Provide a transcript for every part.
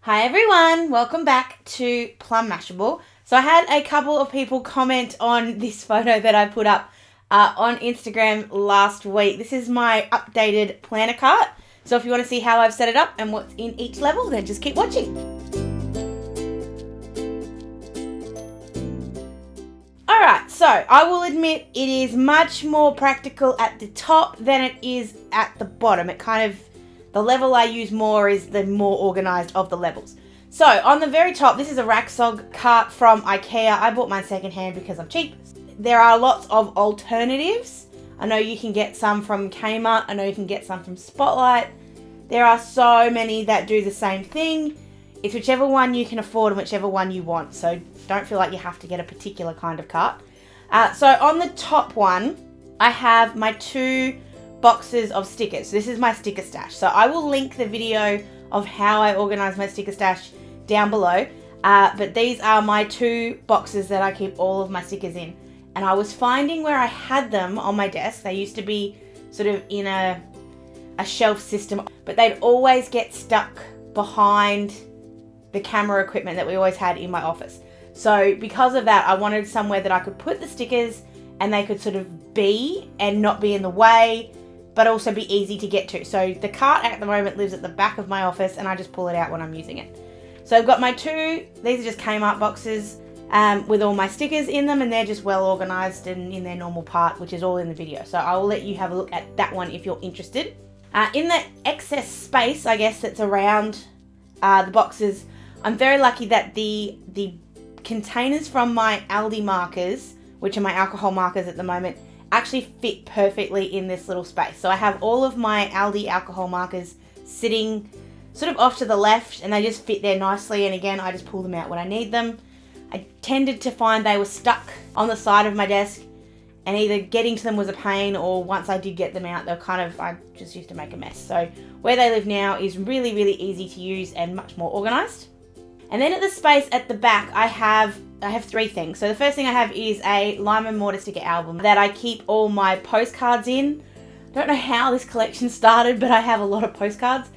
Hi everyone, welcome back to Plum Mashable. So I had a couple of people comment on this photo that I put up on Instagram last week. This is my updated planner cart. So if you want to see how I've set it up and what's in each level, then just keep watching. Alright, so I will admit it is much more practical at the top than it is at the bottom. The level I use more is the more organised of the levels. So on the very top, this is a Raskog cart from Ikea. I bought mine secondhand because I'm cheap. There are lots of alternatives. I know you can get some from Kmart. I know you can get some from Spotlight. There are so many that do the same thing. It's whichever one you can afford and whichever one you want. So don't feel like you have to get a particular kind of cart. So on the top one, I have my two boxes of stickers. This is my sticker stash. So I will link the video of how I organize my sticker stash down below. But these are my two boxes that I keep all of my stickers in. And I was finding where I had them on my desk. They used to be sort of in a shelf system, but they'd always get stuck behind the camera equipment that we always had in my office. So because of that, I wanted somewhere that I could put the stickers and they could sort of be and not be in the way, but also be easy to get to. So the cart at the moment lives at the back of my office and I just pull it out when I'm using it. So I've got my two, these are just Kmart boxes with all my stickers in them, and they're just well organized and in their normal part, which is all in the video. So I will let you have a look at that one if you're interested. In the excess space, I guess, that's around the boxes, I'm very lucky that the containers from my Aldi markers, which are my alcohol markers at the moment, actually fit perfectly in this little space. So I have all of my Aldi alcohol markers sitting sort of off to the left, and they just fit there nicely, and again I just pull them out when I need them. I tended to find they were stuck on the side of my desk, and either getting to them was a pain, or once I did get them out, I just used to make a mess. So where they live now is really, really easy to use and much more organised. And then at the space at the back, I have three things. So the first thing I have is a lime and mortar sticker album that I keep all my postcards in. I don't know how this collection started, but I have a lot of postcards.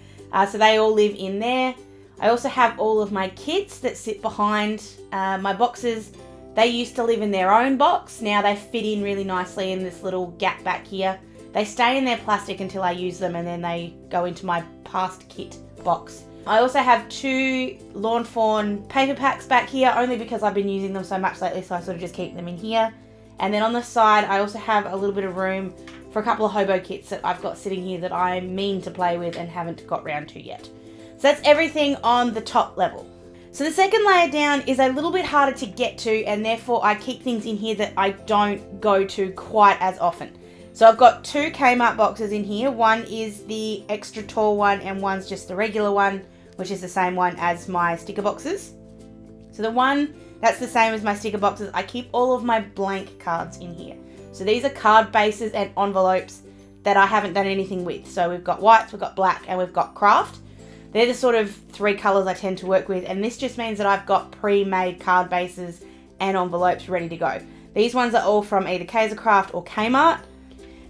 So they all live in there. I also have all of my kits that sit behind my boxes. They used to live in their own box. Now they fit in really nicely in this little gap back here. They stay in their plastic until I use them, and then they go into my past kit box. I also have two Lawn Fawn paper packs back here, only because I've been using them so much lately, so I sort of just keep them in here. And then on the side, I also have a little bit of room for a couple of hobo kits that I've got sitting here that I mean to play with and haven't got round to yet. So that's everything on the top level. So the second layer down is a little bit harder to get to, and therefore I keep things in here that I don't go to quite as often. So I've got two Kmart boxes in here. One is the extra tall one and one's just the regular one, which is the same one as my sticker boxes. So the one that's the same as my sticker boxes, I keep all of my blank cards in here. So these are card bases and envelopes that I haven't done anything with. So we've got whites, we've got black, and we've got craft. They're the sort of three colours I tend to work with, and this just means that I've got pre-made card bases and envelopes ready to go. These ones are all from either Craft or Kmart.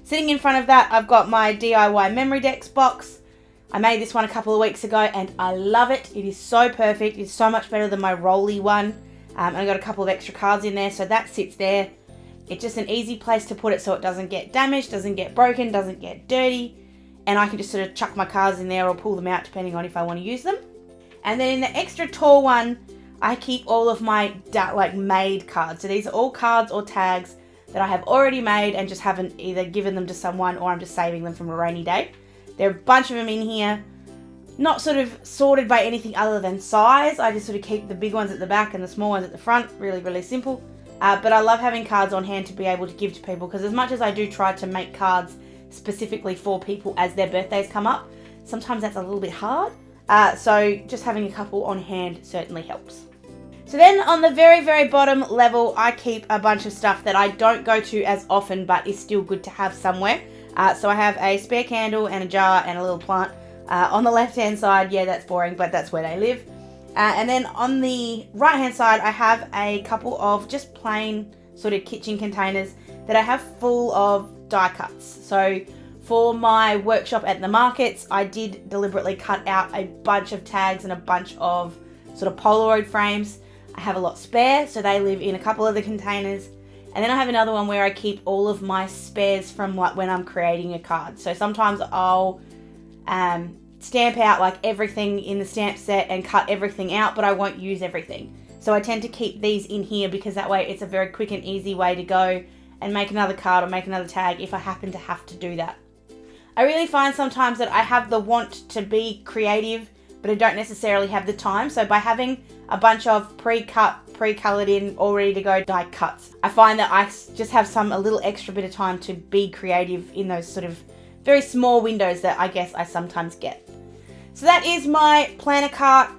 Sitting in front of that, I've got my DIY MemoryDex box. I made this one a couple of weeks ago and I love it. It is so perfect. It's so much better than my Rolly one. And I got a couple of extra cards in there, so that sits there. It's just an easy place to put it so it doesn't get damaged, doesn't get broken, doesn't get dirty. And I can just sort of chuck my cards in there or pull them out depending on if I want to use them. And then in the extra tall one, I keep all of my made cards. So these are all cards or tags that I have already made and just haven't either given them to someone or I'm just saving them from a rainy day. There are a bunch of them in here, not sort of sorted by anything other than size. I just sort of keep the big ones at the back and the small ones at the front. Really, really simple. But I love having cards on hand to be able to give to people, because as much as I do try to make cards specifically for people as their birthdays come up, sometimes that's a little bit hard. So just having a couple on hand certainly helps. So then on the very, very bottom level, I keep a bunch of stuff that I don't go to as often, but is still good to have somewhere. So I have a spare candle and a jar and a little plant. On the left-hand side, yeah, that's boring, but that's where they live. And then on the right-hand side, I have a couple of just plain sort of kitchen containers that I have full of die cuts. So For my workshop at the markets, I did deliberately cut out a bunch of tags and a bunch of sort of Polaroid frames. I have a lot spare, so they live in a couple of the containers. And then I have another one where I keep all of my spares from like when I'm creating a card. So sometimes I'll stamp out like everything in the stamp set and cut everything out, but I won't use everything. So I tend to keep these in here because that way it's a very quick and easy way to go and make another card or make another tag if I happen to have to do that. I really find sometimes that I have the want to be creative, but I don't necessarily have the time. So by having a bunch of pre-cut, pre-colored in, all ready to go die cuts, I find that I just have a little extra bit of time to be creative in those sort of very small windows that I guess I sometimes get. So that is my planner cart.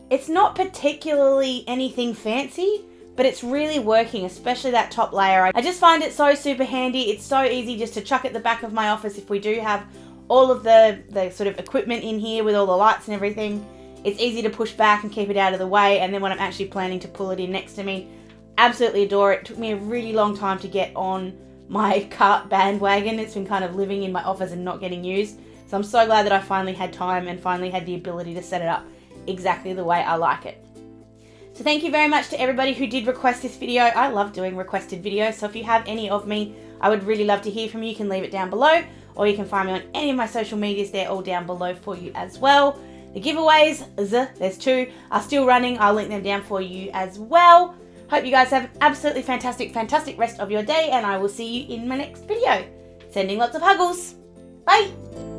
It's not particularly anything fancy, but it's really working, especially that top layer. I just find it so super handy. It's so easy just to chuck at the back of my office if we do have all of the sort of equipment in here with all the lights and everything. It's easy to push back and keep it out of the way, and then when I'm actually planning to pull it in next to me, absolutely adore it. It took me a really long time to get on my cart bandwagon. It's been kind of living in my office and not getting used. So I'm so glad that I finally had time and finally had the ability to set it up exactly the way I like it. So thank you very much to everybody who did request this video. I love doing requested videos, so if you have any of me, I would really love to hear from you. You can leave it down below, or you can find me on any of my social medias. They're all down below for you as well. The giveaways, there's 2, are still running. I'll link them down for you as well. Hope you guys have an absolutely fantastic rest of your day, and I will see you in my next video. Sending lots of huggles. Bye!